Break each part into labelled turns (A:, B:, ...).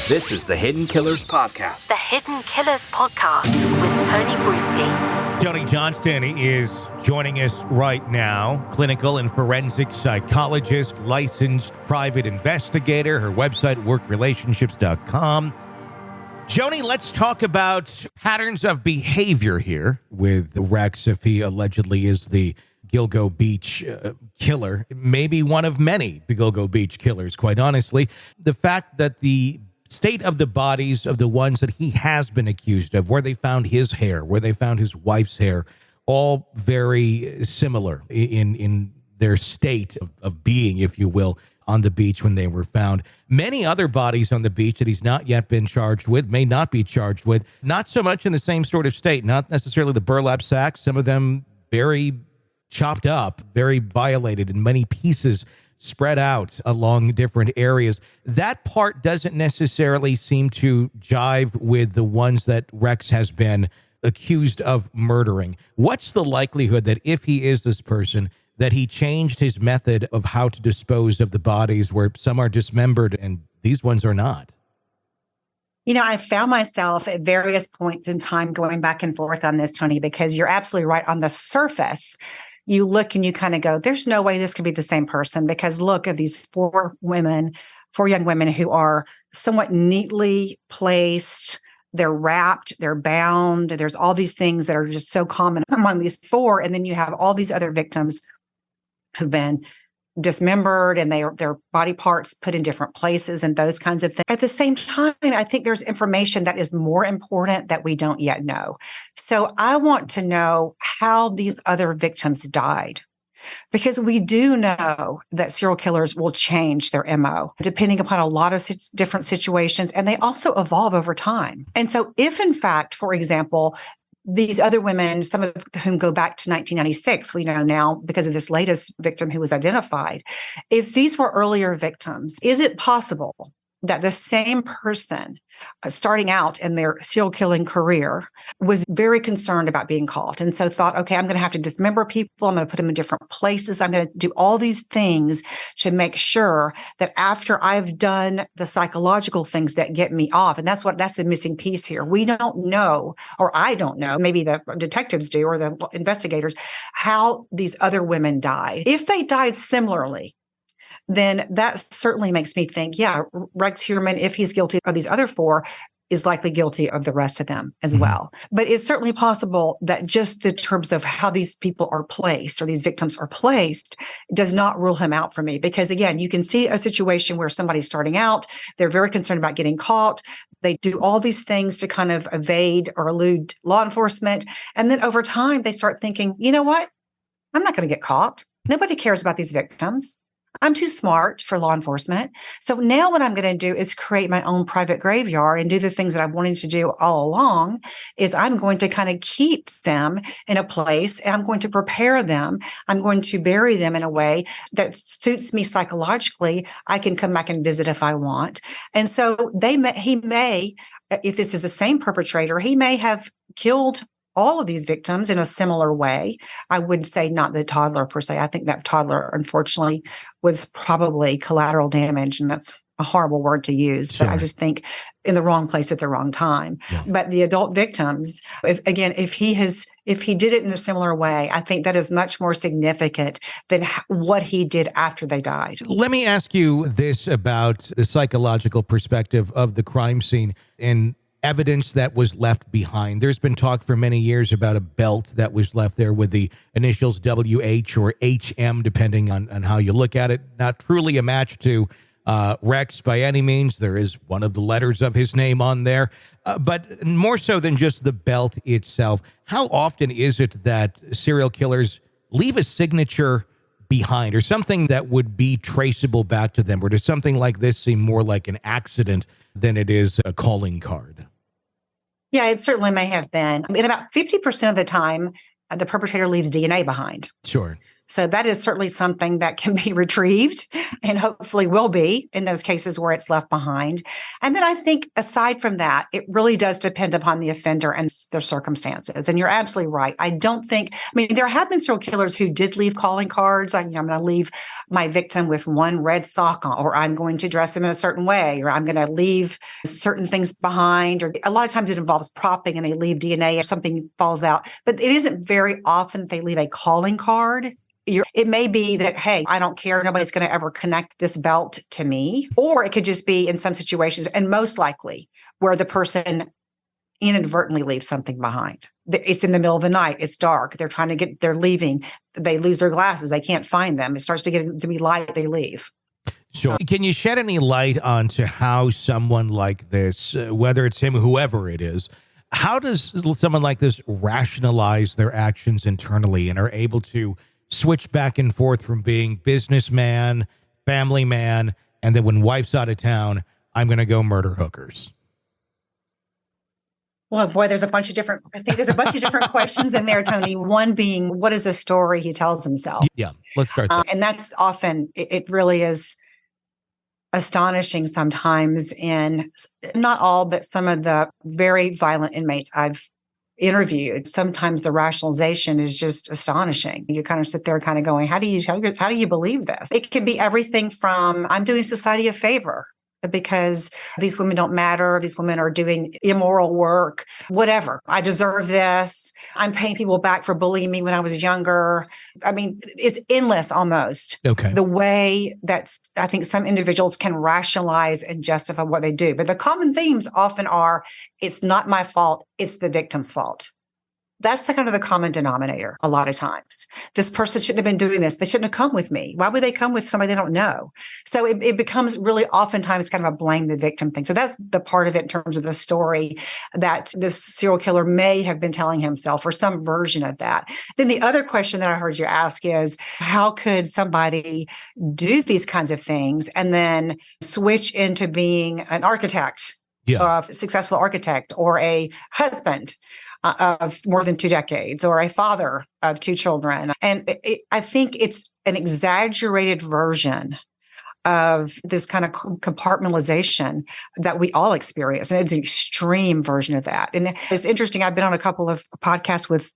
A: This is the Hidden Killers Podcast.
B: The Hidden Killers Podcast with Tony Brueski.
C: Joni Johnston is joining us right now. Clinical and forensic psychologist, licensed private investigator. Her website, workrelationships.com. Joni, let's talk about patterns of behavior here with Rex, if he allegedly is the Gilgo Beach killer. Maybe one of many Gilgo Beach killers, quite honestly. The fact that the state of the bodies of the ones that he has been accused of, where they found his hair, where they found his wife's hair, all very similar in their state of being, if you will, on the beach when they were found. Many other bodies on the beach that he's not yet been charged with, may not be charged with, not so much in the same sort of state, not necessarily the burlap sacks, some of them very chopped up, very violated in many pieces, spread out along different areas. That part doesn't necessarily seem to jive with the ones that Rex has been accused of murdering. What's the likelihood that if he is this person, that he changed his method of how to dispose of the bodies, where some are dismembered and these ones are not?
D: You know, I found myself at various points in time going back and forth on this, Tony, because you're absolutely right. On the surface, you look and you kind of go, there's no way this could be the same person, because look at these four young women who are somewhat neatly placed. They're wrapped, they're bound. There's all these things that are just so common among these four. And then you have all these other victims who've been dismembered and their body parts put in different places and those kinds of things. At the same time, I think there's information that is more important that we don't yet know. So I want to know how these other victims died, because we do know that serial killers will change their MO depending upon a lot of different situations, and they also evolve over time. And so if in fact, for example, these other women, some of whom go back to 1996, we know now because of this latest victim who was identified. If these were earlier victims, is it possible that the same person starting out in their serial killing career was very concerned about being caught, and so thought, okay, I'm going to have to dismember people. I'm going to put them in different places. I'm going to do all these things to make sure that after I've done the psychological things that get me off, and that's the missing piece here. We don't know, or I don't know, maybe the detectives do or the investigators, how these other women died. If they died similarly, then that certainly makes me think, yeah, Rex Heuermann, if he's guilty of these other four, is likely guilty of the rest of them as well. But it's certainly possible that just the terms of how these people are placed or these victims are placed does not rule him out for me. Because again, you can see a situation where somebody's starting out, they're very concerned about getting caught. They do all these things to kind of evade or elude law enforcement. And then over time, they start thinking, you know what? I'm not going to get caught. Nobody cares about these victims. I'm too smart for law enforcement. So now what I'm going to do is create my own private graveyard and do the things that I've wanted to do all along. Is I'm going to kind of keep them in a place, and I'm going to prepare them. I'm going to bury them in a way that suits me psychologically. I can come back and visit if I want. And so he may, if this is the same perpetrator, he may have killed all of these victims in a similar way. I would say not the toddler per se. I think that toddler, unfortunately, was probably collateral damage, and that's a horrible word to use. Sure. But I just think in the wrong place at the wrong time. Yeah. But the adult victims, if he did it in a similar way, I think that is much more significant than what he did after they died.
C: Let me ask you this about the psychological perspective of the crime scene and evidence that was left behind. There's been talk for many years about a belt that was left there with the initials WH or HM, depending on how you look at it. Not truly a match to Rex by any means. There is one of the letters of his name on there. But more so than just the belt itself, how often is it that serial killers leave a signature behind or something that would be traceable back to them? Or does something like this seem more like an accident than it is a calling card?
D: Yeah, it certainly may have been. And about 50% of the time, the perpetrator leaves DNA behind.
C: Sure.
D: So that is certainly something that can be retrieved and hopefully will be in those cases where it's left behind. And then I think aside from that, it really does depend upon the offender and their circumstances. And you're absolutely right. There have been serial killers who did leave calling cards. I'm going to leave my victim with one red sock on, or I'm going to dress him in a certain way, or I'm going to leave certain things behind. Or a lot of times it involves propping and they leave DNA or something falls out. But it isn't very often that they leave a calling card. It may be that, hey, I don't care. Nobody's going to ever connect this belt to me. Or it could just be in some situations, and most likely where the person inadvertently leaves something behind. It's in the middle of the night. It's dark. They're leaving. They lose their glasses. They can't find them. It starts to get to be light. They leave.
C: Sure. Can you shed any light onto how someone like this, whether it's him, whoever it is, how does someone like this rationalize their actions internally and are able to switch back and forth from being businessman, family man, and then when wife's out of town, I'm going to go murder hookers?
D: Well, boy, I think there's a bunch of different questions in there, Tony. One being, what is the story he tells himself?
C: Yeah, let's start there.
D: And that's often, it really is astonishing sometimes in not all, but some of the very violent inmates I've interviewed. Sometimes the rationalization is just astonishing. You kind of sit there kind of going, how do you believe this? It can be everything from, I'm doing society a favor because these women don't matter. These women are doing immoral work, whatever. I deserve this. I'm paying people back for bullying me when I was younger. I mean, it's endless almost.
C: Okay.
D: The way that I think some individuals can rationalize and justify what they do. But the common themes often are, it's not my fault. It's the victim's fault. That's the kind of the common denominator a lot of times. This person shouldn't have been doing this. They shouldn't have come with me. Why would they come with somebody they don't know? So it becomes really oftentimes kind of a blame the victim thing. So that's the part of it in terms of the story that this serial killer may have been telling himself or some version of that. Then the other question that I heard you ask is, how could somebody do these kinds of things and then switch into being an architect, a successful architect, or a husband of more than 2 decades, or a father of 2 children. And I think it's an exaggerated version of this kind of compartmentalization that we all experience. And it's an extreme version of that. And it's interesting. I've been on a couple of podcasts with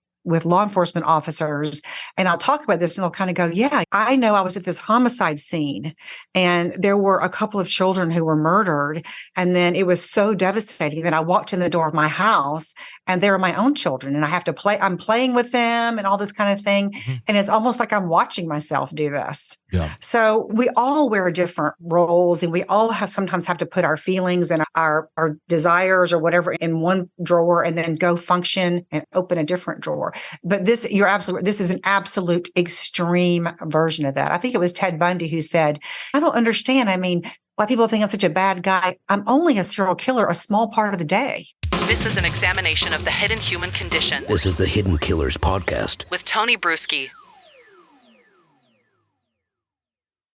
D: law enforcement officers, and I'll talk about this and they'll kind of go, yeah, I know I was at this homicide scene and there were a couple of children who were murdered. And then it was so devastating that I walked in the door of my house and they were my own children and I'm playing with them and all this kind of thing. Mm-hmm. And it's almost like I'm watching myself do this. Yeah. So we all wear different roles and we all sometimes have to put our feelings and our desires or whatever in one drawer and then go function and open a different drawer. But this is an absolute extreme version of that. I think it was Ted Bundy who said, I don't understand. I mean, why people think I'm such a bad guy. I'm only a serial killer a small part of the day.
B: This is an examination of the hidden human condition.
E: This is the Hidden Killers Podcast
B: with Tony Brueski.